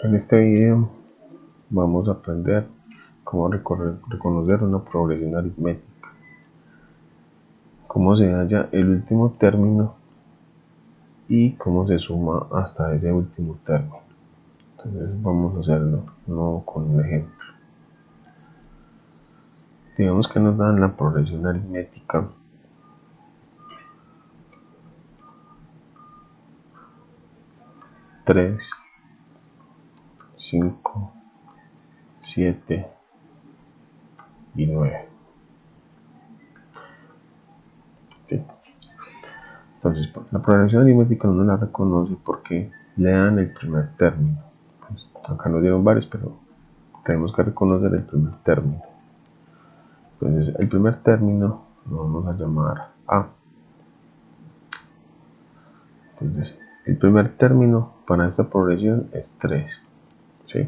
En este video vamos a aprender cómo reconocer una progresión aritmética, cómo se halla el último término y cómo se suma hasta ese último término. Entonces vamos a hacerlo no con un ejemplo. Digamos que nos dan la progresión aritmética tres, 5, 7 y 9. ¿Sí? Entonces, la progresión aritmética uno la reconoce porque le dan el primer término. Pues, acá nos dieron varios, pero tenemos que reconocer el primer término. Entonces, el primer término lo vamos a llamar A. Entonces, el primer término para esta progresión es 3. ¿Sí?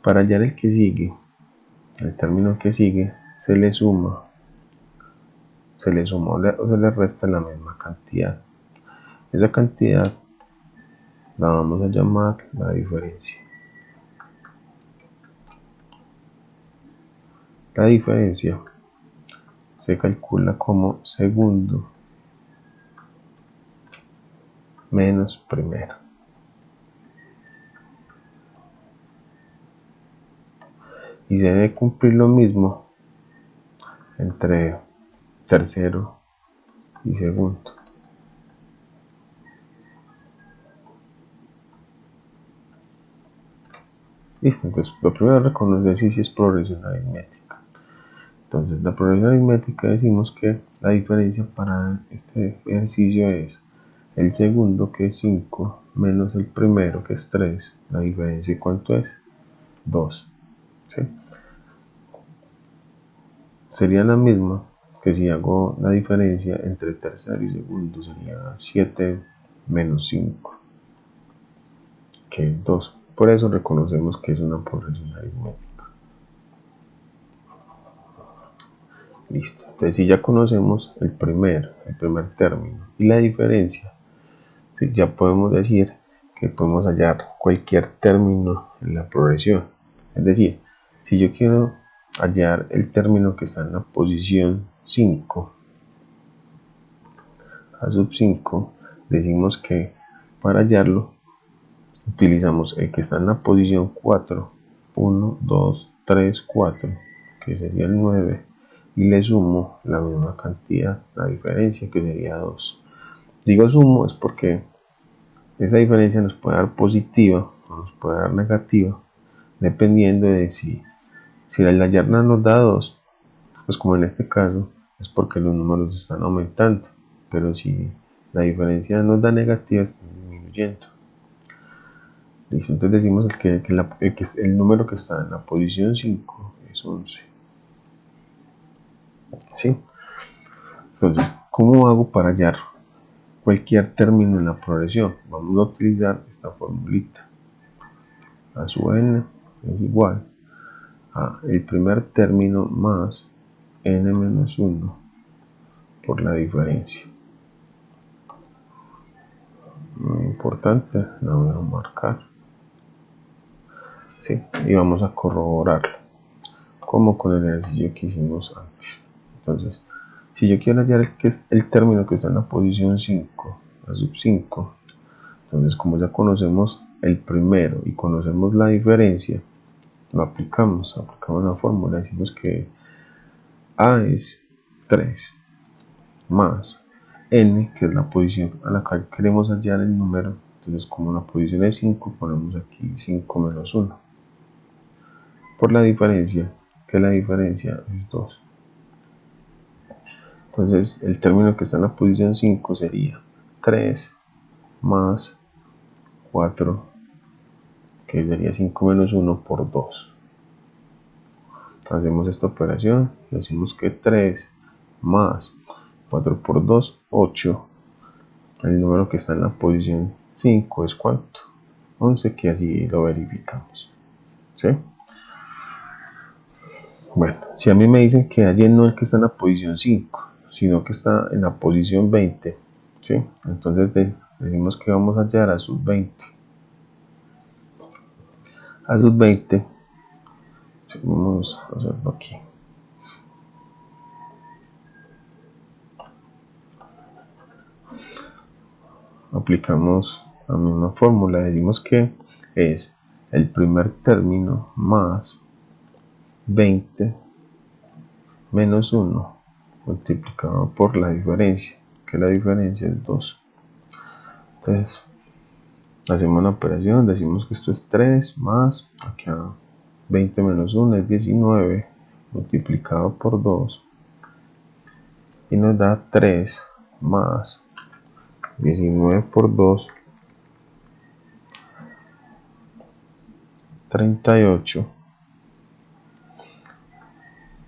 Para hallar el que sigue, el término que sigue, se le suma o se le resta la misma cantidad. Esa cantidad la vamos a llamar la diferencia. La diferencia se calcula como segundo menos primero. Y se debe cumplir lo mismo entre tercero y segundo. Listo, entonces lo primero es reconocer si es progresión aritmética. Entonces la progresión aritmética decimos que la diferencia para este ejercicio es el segundo, que es 5, menos el primero, que es 3. La diferencia, ¿cuánto es? 2. ¿Sí? Sería la misma que si hago la diferencia entre tercero y segundo, sería 7 menos 5, que es 2. Por eso reconocemos que es una progresión aritmética. Listo. Entonces, si ya conocemos el primer término y la diferencia, ¿sí? Ya podemos decir que podemos hallar cualquier término en la progresión. Es decir, si yo quiero hallar el término que está en la posición 5, a sub 5, decimos que para hallarlo utilizamos el que está en la posición 4, 1, 2, 3, 4, que sería el 9, y le sumo la misma cantidad, la diferencia, que sería 2. Digo sumo es porque esa diferencia nos puede dar positiva o nos puede dar negativa, dependiendo de si la yarda nos da 2, pues como en este caso, es porque los números están aumentando, pero si la diferencia nos da negativa, está disminuyendo. Listo, entonces decimos el número que está en la posición 5 es 11. ¿Sí? Entonces, ¿cómo hago para hallar cualquier término en la progresión? Vamos a utilizar esta formulita. A sub n es igual a el primer término más n menos 1 por la diferencia. Muy importante, la voy a marcar. ¿Sí? Y vamos a corroborarlo, como con el ejercicio que hicimos antes. Entonces, si yo quiero hallar el término que está en la posición 5, a sub 5, entonces como ya conocemos el primero y conocemos la diferencia, lo aplicamos la fórmula, decimos que A es 3 más n, que es la posición a la que queremos hallar el número. Entonces, como la posición es 5, ponemos aquí 5 menos 1 por la diferencia, que la diferencia es 2. Entonces, el término que está en la posición 5 sería 3 más 4, que sería 5 menos 1 por 2. Hacemos esta operación, decimos que 3 más 4 por 2, 8. El número que está en la posición 5 es ¿cuánto? 11, que así lo verificamos. ¿Sí? Bueno, si a mí me dicen que allí no es que está en la posición 5, sino que está en la posición 20, ¿sí? Entonces decimos que vamos a hallar a sub 20. a sub 20. Vamos a hacerlo aquí. Aplicamos la misma fórmula, decimos que es el primer término más 20 menos 1 multiplicado por la diferencia, que la diferencia es 2. Entonces hacemos una operación, decimos que esto es 3 más, acá 20 menos 1 es 19 multiplicado por 2 y nos da 3 más 19 por 2, 38,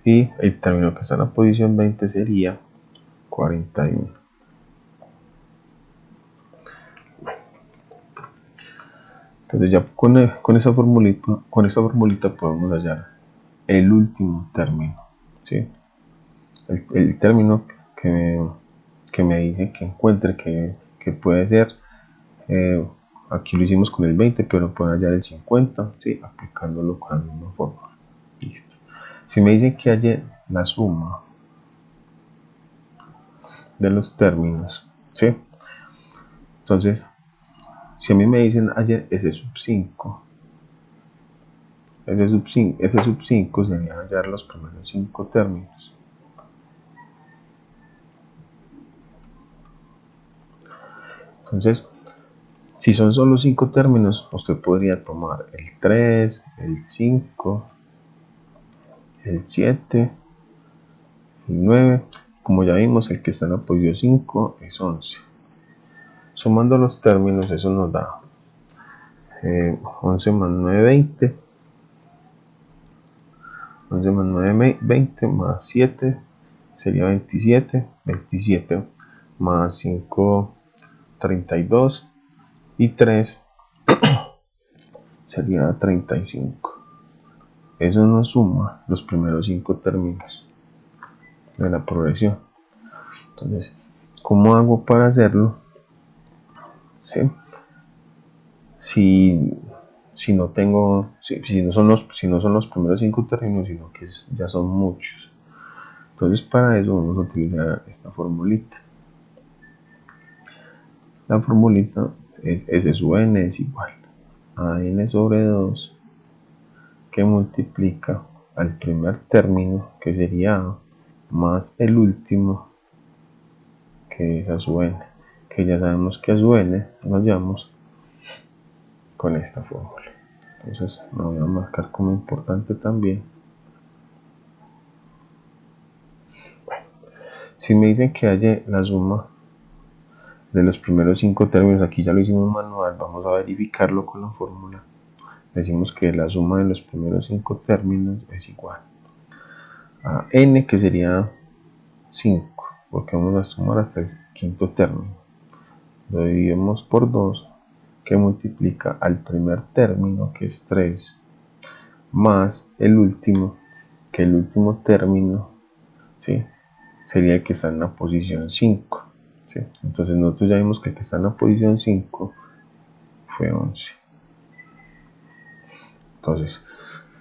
y el término que está en la posición 20 sería 41. Entonces ya con esa formulita podemos hallar el último término, ¿sí? El término que me dice que encuentre que puede ser, aquí lo hicimos con el 20, pero puede hallar el 50, ¿sí? Aplicándolo con la misma fórmula. Listo. Si me dicen que halle la suma de los términos, ¿sí? Entonces, si a mí me dicen ayer ese sub 5, ese sub 5 sería hallar los primeros 5 términos. Entonces, si son solo 5 términos, usted podría tomar el 3, el 5, el 7, el 9. Como ya vimos, el que está en la posición 5 es 11. Sumando los términos, eso nos da 11 más 9, 20. 11 más 9, 20 más 7 sería 27. 27 más 5, 32. Y 3 sería 35. Eso nos suma los primeros 5 términos de la progresión. Entonces, ¿cómo hago para hacerlo? ¿Sí? Si no tengo, si no son los primeros 5 términos, sino que ya son muchos. Entonces, para eso vamos a utilizar esta formulita. La formulita es S sub n es igual a n sobre 2 que multiplica al primer término, que sería A, más el último, que es A sub n, que ya sabemos que A sub n lo hallamos con esta fórmula. Entonces me voy a marcar como importante también. Bueno, si me dicen que halle la suma de los primeros 5 términos, aquí ya lo hicimos manual, vamos a verificarlo con la fórmula. Decimos que la suma de los primeros 5 términos es igual a n, que sería 5, porque vamos a sumar hasta el quinto término. Lo dividimos por 2, que multiplica al primer término, que es 3, más el último, que el último término, ¿sí?, sería el que está en la posición 5. ¿Sí? Entonces nosotros ya vimos que el que está en la posición 5 fue 11. Entonces,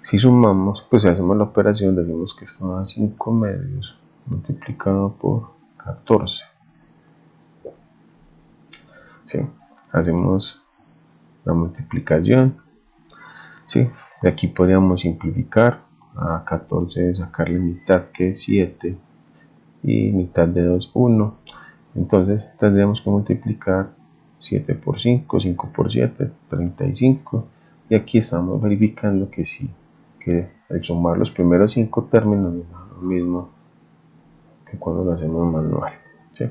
si sumamos, pues si hacemos la operación, decimos que esto da 5 medios multiplicado por 14. ¿Sí? Hacemos la multiplicación. ¿Sí? De aquí podríamos simplificar. A 14 sacarle mitad, que es 7, y mitad de 2, 1. Entonces tendríamos que multiplicar 7 por 5, 5 por 7, 35. Y aquí estamos verificando que sí, que al sumar los primeros 5 términos nos da lo mismo que cuando lo hacemos manual. ¿Sí?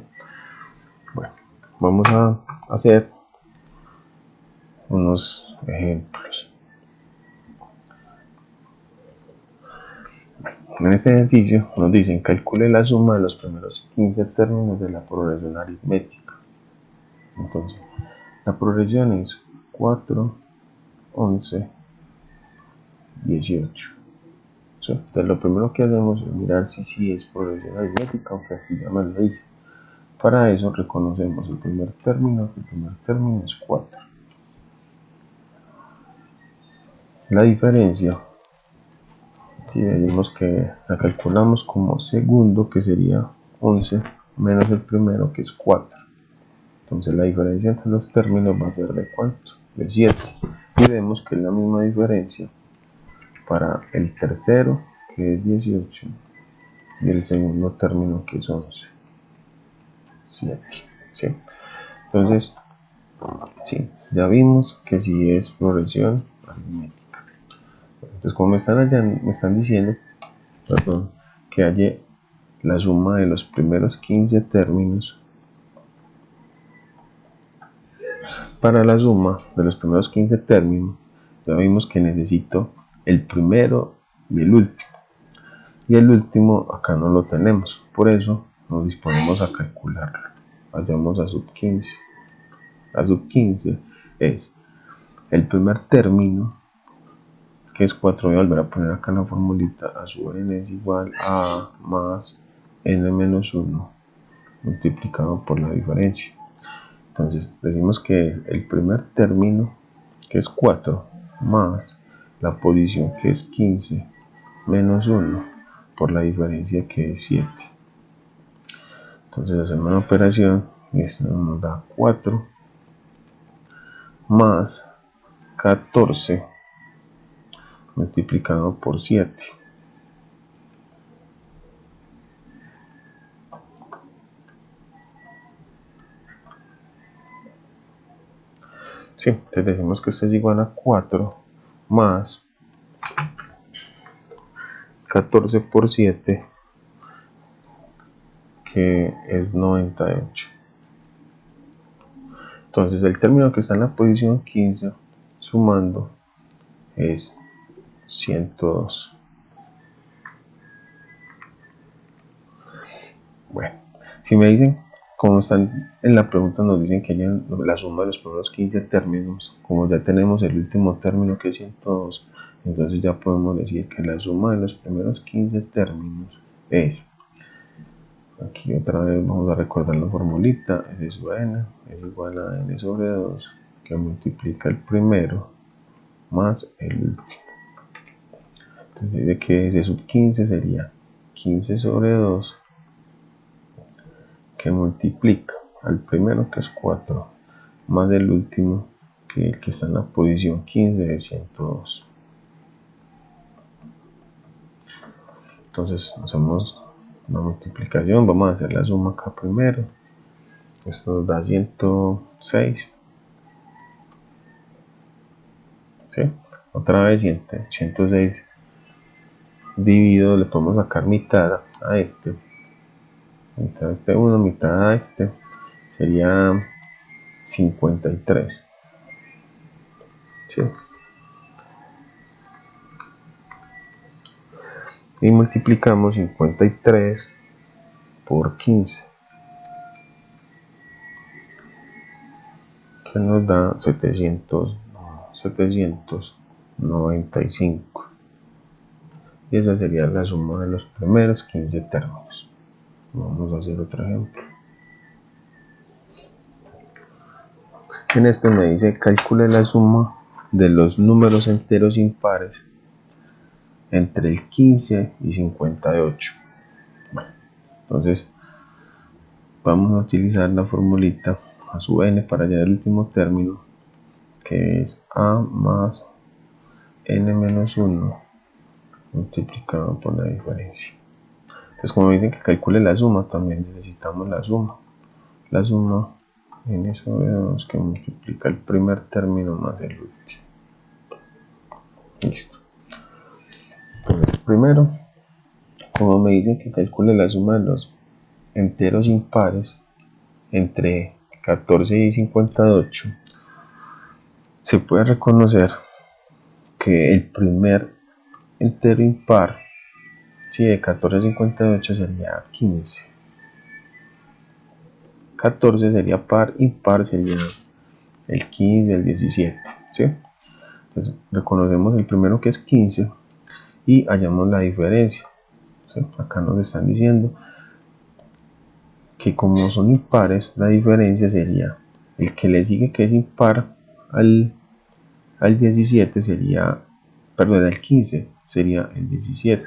Bueno, vamos a hacer unos ejemplos. En este ejercicio nos dicen calcule la suma de los primeros 15 términos de la progresión aritmética. Entonces, la progresión es 4, 11, 18. ¿Sí? Entonces, lo primero que hacemos es mirar si es progresión aritmética, aunque aquí ya me lo dice. Para eso reconocemos el primer término es 4. la diferencia, si decimos que la calculamos como segundo, que sería 11 menos el primero, que es 4. Entonces la diferencia entre los términos va a ser de ¿cuánto? De 7. Y vemos que es la misma diferencia para el tercero, que es 18, y el segundo término, que es 11. 7. ¿Sí? Entonces, sí, ya vimos que sí es progresión aritmética. Entonces, como me están diciendo, perdón, que halle la suma de los primeros 15 términos. Para la suma de los primeros 15 términos, ya vimos que necesito el primero y el último. Y el último acá no lo tenemos, por eso nos disponemos a calcularlo. Vayamos a sub 15. La sub 15 es el primer término, que es 4. Voy a volver a poner acá en la formulita. A sub n es igual a más n menos 1 multiplicado por la diferencia. Entonces decimos que es el primer término, que es 4, más la posición, que es 15, menos 1 por la diferencia, que es 7. Entonces hacemos una operación y esto nos da 4 más 14 multiplicado por 7. Sí, entonces decimos que esto es igual a 4 más 14 por 7, que es 98. Entonces el término que está en la posición 15 sumando es 102. Bueno, si me dicen, como están en la pregunta, nos dicen que hay la suma de los primeros 15 términos, como ya tenemos el último término, que es 102, entonces ya podemos decir que la suma de los primeros 15 términos es, aquí otra vez vamos a recordar la formulita, S sub n es igual a n sobre 2, que multiplica el primero más el último. Entonces dice que S sub 15 sería 15 sobre 2, que multiplica al primero, que es 4, más el último, que está en la posición 15, de 102. Entonces hacemos una multiplicación, vamos a hacer la suma acá primero. Esto nos da 106. ¿Sí? Otra vez 106 dividido, le podemos sacar mitad a este. Mitad a este 1, mitad a este. Sería 53. ¿Sí? Y multiplicamos 53 por 15, que nos da 795. Y esa sería la suma de los primeros 15 términos. Vamos a hacer otro ejemplo. En este me dice calcule la suma de los números enteros impares entre el 15 y 58. Bueno, entonces vamos a utilizar la formulita a sub n para hallar el último término, que es a más n menos 1 multiplicado por la diferencia. Entonces, como dicen que calcule la suma, también necesitamos la suma. La suma n sobre 2, que multiplica el primer término más el último. Listo. Entonces, primero, como me dicen que calcule la suma de los enteros impares entre 14 y 58, se puede reconocer que el primer entero impar, si de 14 a 58, sería 15. 14 sería par, impar sería el 15, el 17. ¿Sí? Entonces reconocemos el primero, que es 15, y hallamos la diferencia. ¿Sí? Acá nos están diciendo que como son impares, la diferencia sería el que le sigue, que es impar al 17, sería perdón, el 15 sería el 17.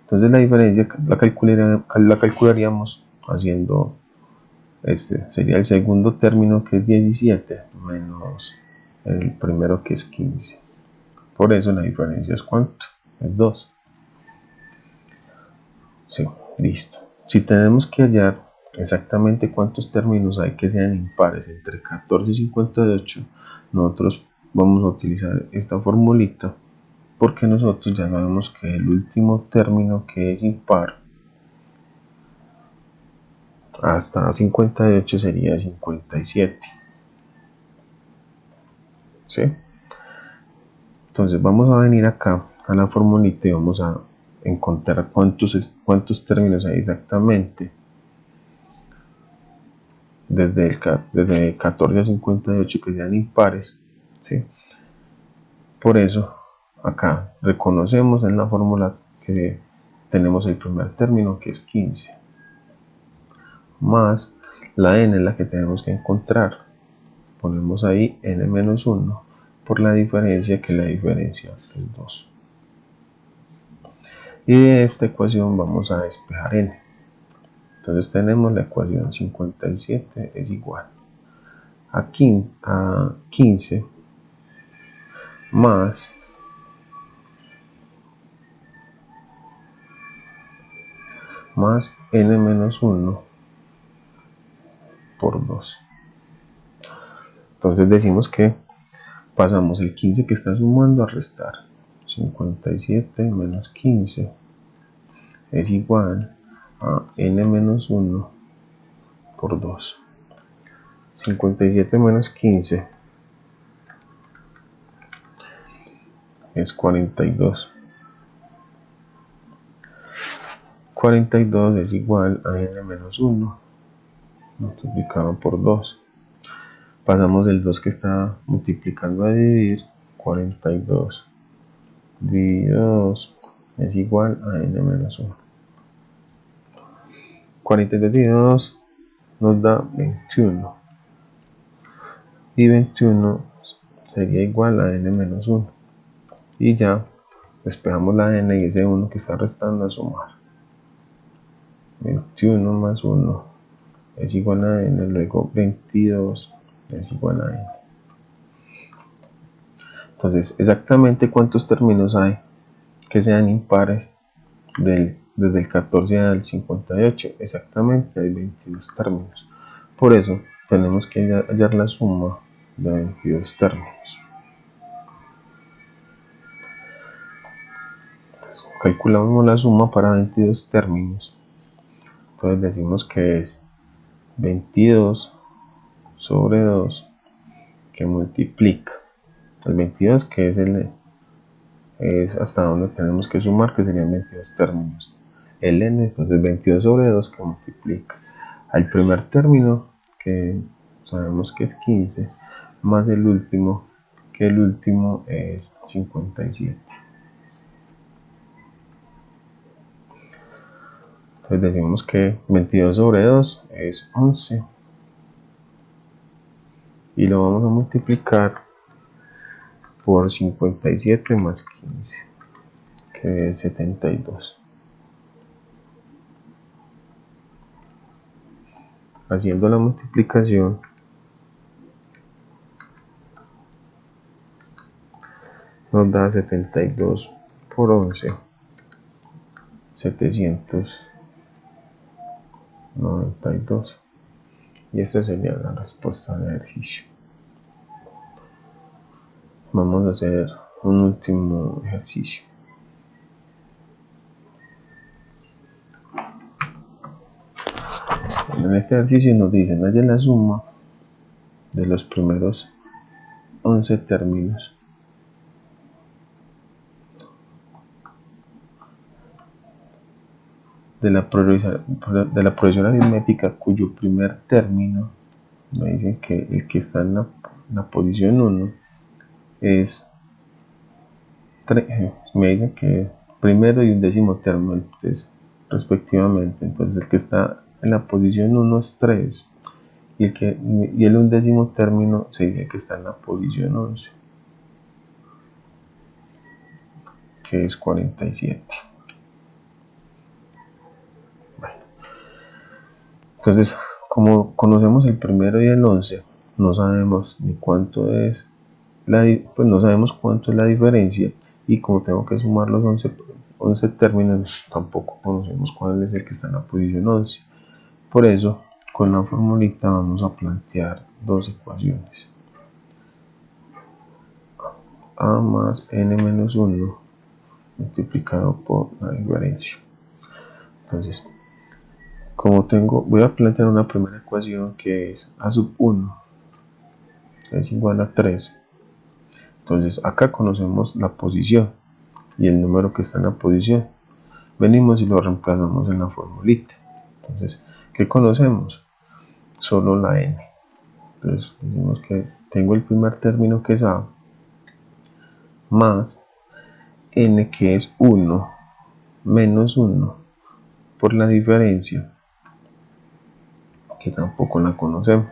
Entonces la diferencia la calcularíamos haciendo sería el segundo término, que es 17, menos el primero, que es 15. Por eso la diferencia es ¿cuánto? Es 2. Sí, listo. Si tenemos que hallar exactamente cuántos términos hay que sean impares entre 14 y 58, nosotros vamos a utilizar esta formulita, porque nosotros ya sabemos que el último término que es impar hasta 58 sería 57. ¿Sí? Entonces vamos a venir acá a la formulita y vamos a encontrar cuántos términos hay exactamente desde 14 a 58 que sean impares. ¿Sí? Por eso acá reconocemos en la fórmula que tenemos el primer término, que es 15, más la n es la que tenemos que encontrar. Ponemos ahí n-1 por la diferencia, que la diferencia es 2. Y de esta ecuación vamos a despejar n. Entonces tenemos la ecuación 57 es igual a 15 más n-1 por 2. Entonces decimos que pasamos el 15 que está sumando a restar. 57 menos 15 es igual a n-1 por 2. 57 menos 15 es 42. 42 es igual a n-1 multiplicado por 2. Pasamos el 2 que está multiplicando a dividir. 42 dividido 2 es igual a n-1. 42 dividido 2 nos da 21. Y 21 sería igual a n-1. Y ya despejamos la n y ese 1 que está restando a sumar. 21 más 1 es igual a n, luego 22 es igual a n. Entonces, exactamente cuántos términos hay que sean impares desde el 14 al 58. Exactamente hay 22 términos. Por eso tenemos que hallar la suma de 22 términos. Entonces, calculamos la suma para 22 términos. Entonces decimos que es 22 sobre 2 que multiplica el 22, que es hasta donde tenemos que sumar, que serían 22 términos. El n, entonces 22 sobre 2 que multiplica al primer término, que sabemos que es 15, más el último, que el último es 57. Entonces decimos que 22 sobre 2 es 11 y lo vamos a multiplicar por 57 más 15, que es 72. Haciendo la multiplicación nos da 72 por 11, 792. Y esta sería la respuesta del ejercicio. Vamos a hacer un último ejercicio. En este ejercicio nos dicen: hallen la suma de los primeros 11 términos de la progresión aritmética cuyo primer término, me dicen que el que está en la posición 1 es, me dicen que primero y undécimo término, entonces, respectivamente. Entonces el que está en la posición 1 es 3 y el undécimo término sería el que está en la posición 11. que es 47. Bueno, entonces, como conocemos el primero y el 11, no sabemos ni cuánto es pues no sabemos cuánto es la diferencia, y como tengo que sumar los 11 términos, tampoco conocemos cuál es el que está en la posición 11. Por eso, con la formulita vamos a plantear dos ecuaciones. A más n menos 1 multiplicado por la diferencia. Entonces, voy a plantear una primera ecuación que es a sub 1 es igual a 3. Entonces, acá conocemos la posición y el número que está en la posición. Venimos y lo reemplazamos en la formulita. Entonces, ¿qué conocemos? Solo la n. Entonces, decimos que tengo el primer término que es a, más n que es 1 menos 1 por la diferencia, que tampoco la conocemos.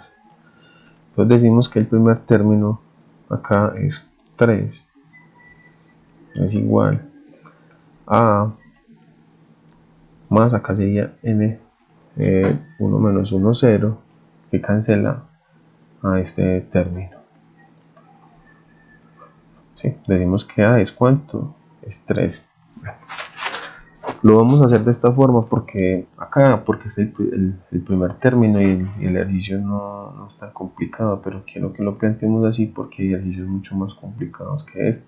Entonces decimos que el primer término acá es 3, es igual a, más acá sería n 1 menos 1, 0, que cancela a este término. ¿Sí? Decimos que a es ¿cuánto? Es 3. Lo vamos a hacer de esta forma porque es el primer término y el ejercicio no es tan complicado, pero quiero que lo planteemos así porque hay ejercicios mucho más complicados que este,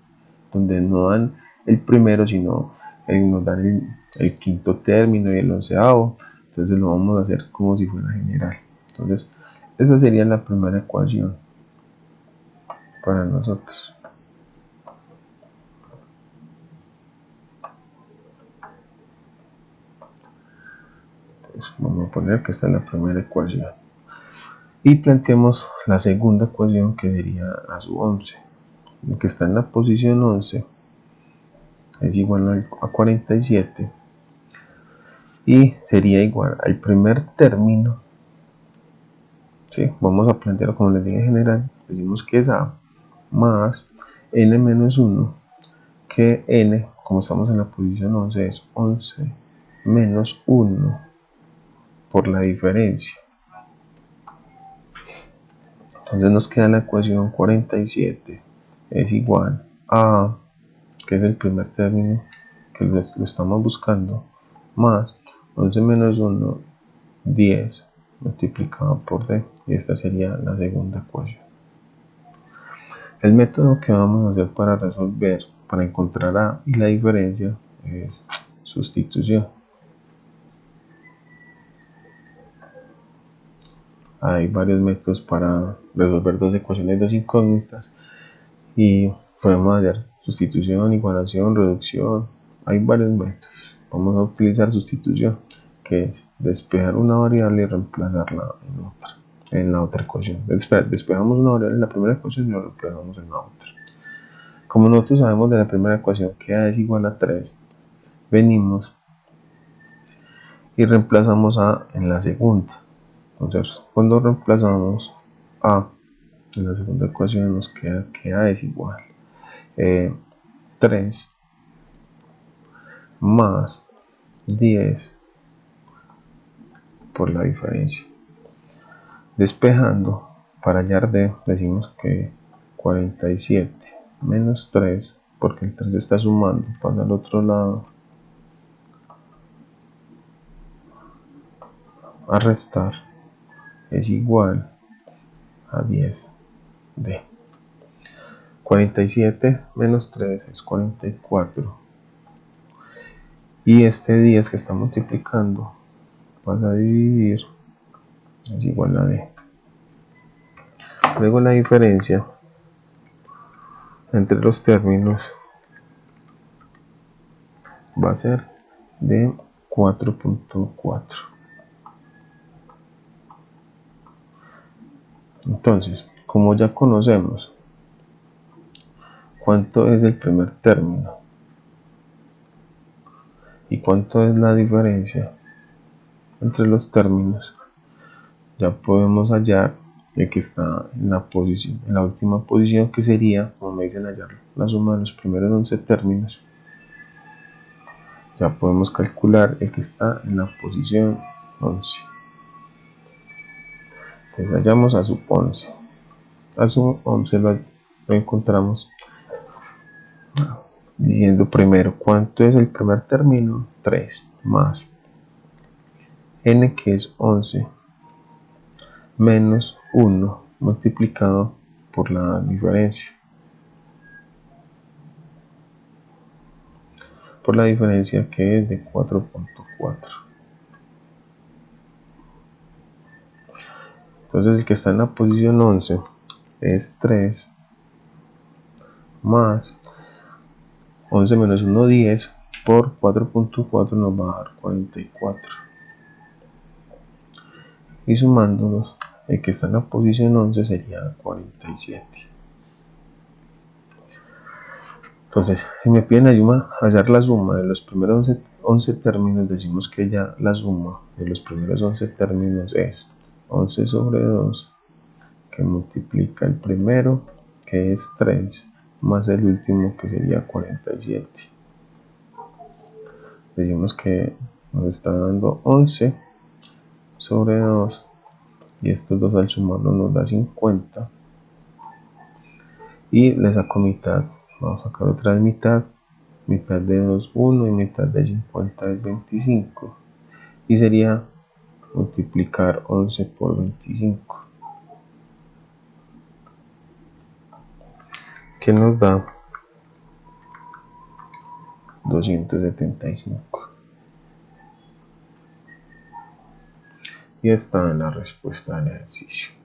donde no dan el primero, sino nos dan el quinto término y el onceavo. Entonces lo vamos a hacer como si fuera general. Entonces esa sería la primera ecuación para nosotros. Vamos a poner que esta es la primera ecuación. Y planteamos la segunda ecuación, que sería a sub 11. El que está en la posición 11 es igual a 47. Y sería igual al primer término. ¿Sí? Vamos a plantearlo como les dije en general. Decimos que es a más n menos 1. Que n, como estamos en la posición 11, es 11 menos 1 por la diferencia. Entonces nos queda la ecuación 47 es igual a, que es el primer término que lo estamos buscando, más 11 menos 1, 10 multiplicado por d, y esta sería la segunda ecuación. El método que vamos a hacer para resolver, para encontrar a y la diferencia, es sustitución. Hay varios métodos para resolver dos ecuaciones, dos incógnitas, y podemos hacer sustitución, igualación, reducción. Hay varios métodos. Vamos a utilizar sustitución, que es despejar una variable y reemplazarla en la otra ecuación. Despejamos una variable en la primera ecuación y la reemplazamos en la otra. Como nosotros sabemos de la primera ecuación que a es igual a 3, venimos y reemplazamos a en la segunda. Entonces, cuando reemplazamos a en la segunda ecuación, nos queda que a es igual 3 más 10 por la diferencia. Despejando, para hallar d, decimos que 47 menos 3, porque el 3 está sumando, pasa al otro lado, a restar, es igual a 10d. 47 menos 3 es 44, y este 10 que está multiplicando pasa a dividir, es igual a d. Luego la diferencia entre los términos va a ser de 4.4. Entonces, como ya conocemos cuánto es el primer término y cuánto es la diferencia entre los términos, ya podemos hallar el que está en la posición, en la última posición, que sería, como me dicen, hallar la suma de los primeros 11 términos. ya podemos calcular el que está en la posición 11. Entonces hallamos a sub 11. A sub 11 lo encontramos diciendo primero cuánto es el primer término, 3 más n, que es 11, menos 1 multiplicado por la diferencia. Por la diferencia, que es de 4.4. Entonces el que está en la posición 11 es 3 más 11 menos 1, 10 por 4.4 nos va a dar 44. Y sumándolos, el que está en la posición 11 sería 47. Entonces, si me piden hallar la suma de los primeros 11 términos, decimos que ya la suma de los primeros 11 términos es 11 sobre 2, que multiplica el primero, que es 3, más el último, que sería 47. Decimos que nos está dando 11 sobre 2, y estos dos al sumarlo nos da 50. Y le saco mitad. Vamos a sacar otra vez mitad. Mitad de 2, 1, y mitad de 50 es 25. Y sería multiplicar 11 por 25, que nos da 275. Y está en la respuesta del ejercicio.